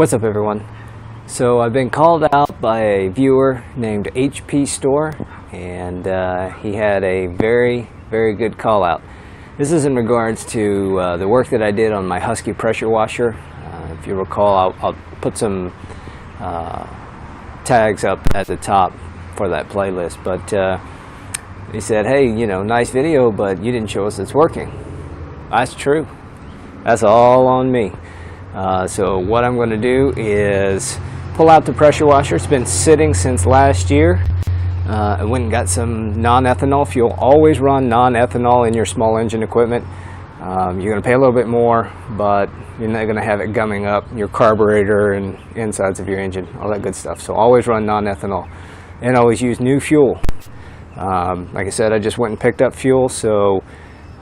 What's up, everyone? So I've been called out by a viewer named HP Store, and he had a very good call out. This is in regards to the work that I did on my Husky pressure washer. If you recall, I'll put some tags up at the top for that playlist, but he said, hey, you know, nice video, but you didn't show us it's working. That's true. That's all on me. So what I'm going to do is pull out the pressure washer. It's been sitting since last year. I went and got some non-ethanol fuel. Always run non-ethanol in your small engine equipment. You're going to pay a little bit more, but you're not going to have it gumming up your carburetor and insides of your engine, all that good stuff. So always run non-ethanol, and always use new fuel. Like I said, I just went and picked up fuel, so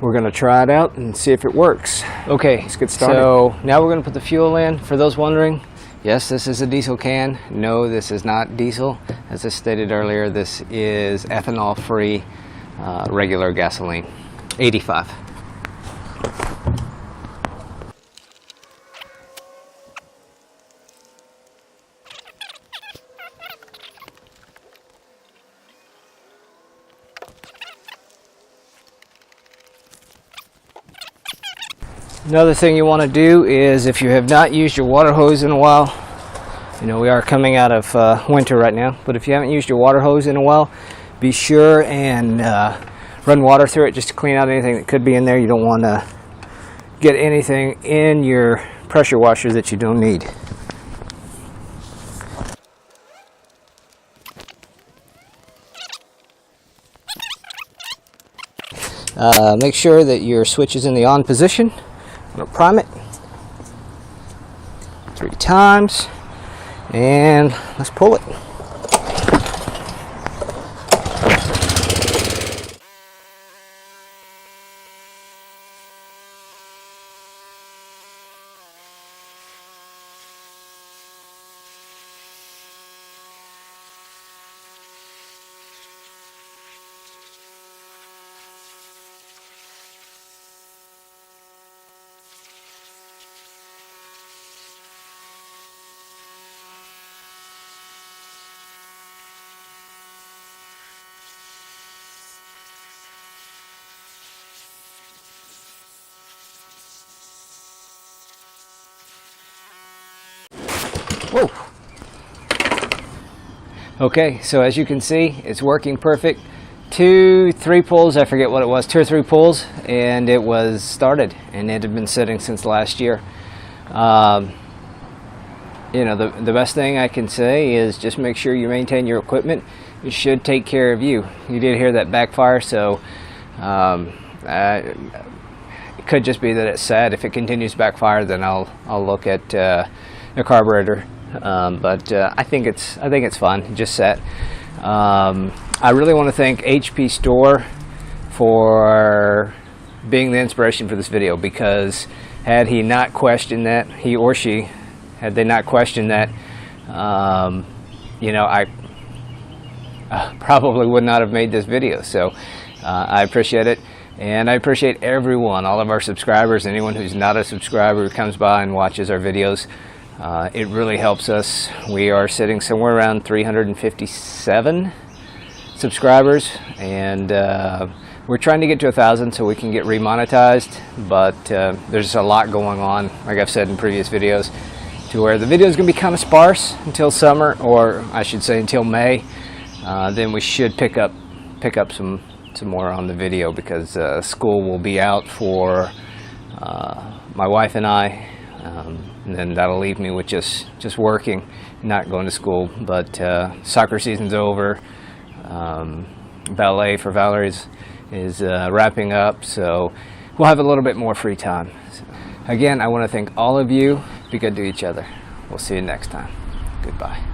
we're going to try it out and see if it works. Okay, let's get started. So now we're going to put the fuel in. For those wondering, yes, this is a diesel can. No, this is not diesel. As I stated earlier, this is ethanol-free regular gasoline. 85. Another thing you want to do is, if you have not used your water hose in a while, you know we are coming out of winter right now, but if you haven't used your water hose in a while, be sure and run water through it just to clean out anything that could be in there. You don't want to get anything in your pressure washer that you don't need. Make sure that your switch is in the on position. I'm going to prime it 3 times, and let's pull it. Whoa. Okay, so as you can see, it's working perfect. 2, 3 pulls, I forget what it was, 2 or 3 pulls, and it was started, and it had been sitting since last year. You know, the best thing I can say is just make sure you maintain your equipment. It should take care of you. You did hear that backfire, so it could just be that it's sad. If it continues to backfire, then I'll look at the carburetor. But I think it's fun. Just set. I really want to thank HP Store for being the inspiration for this video, because had he not questioned that, he or she, had they not questioned that, you know, I probably would not have made this video. So I appreciate it, and I appreciate everyone, all of our subscribers, anyone who's not a subscriber who comes by and watches our videos. It really helps us. We are sitting somewhere around 357 subscribers, and we're trying to get to 1,000 so we can get remonetized, but there's a lot going on, like I've said in previous videos, to where the video is going to be kind of sparse until summer, or I should say until May. Then we should pick up some more on the video, because school will be out for my wife and I. And then that'll leave me with just working, not going to school. But soccer season's over. Ballet for Valerie is wrapping up, so we'll have a little bit more free time. So, again, I want to thank all of you. Be good to each other. We'll see you next time. Goodbye.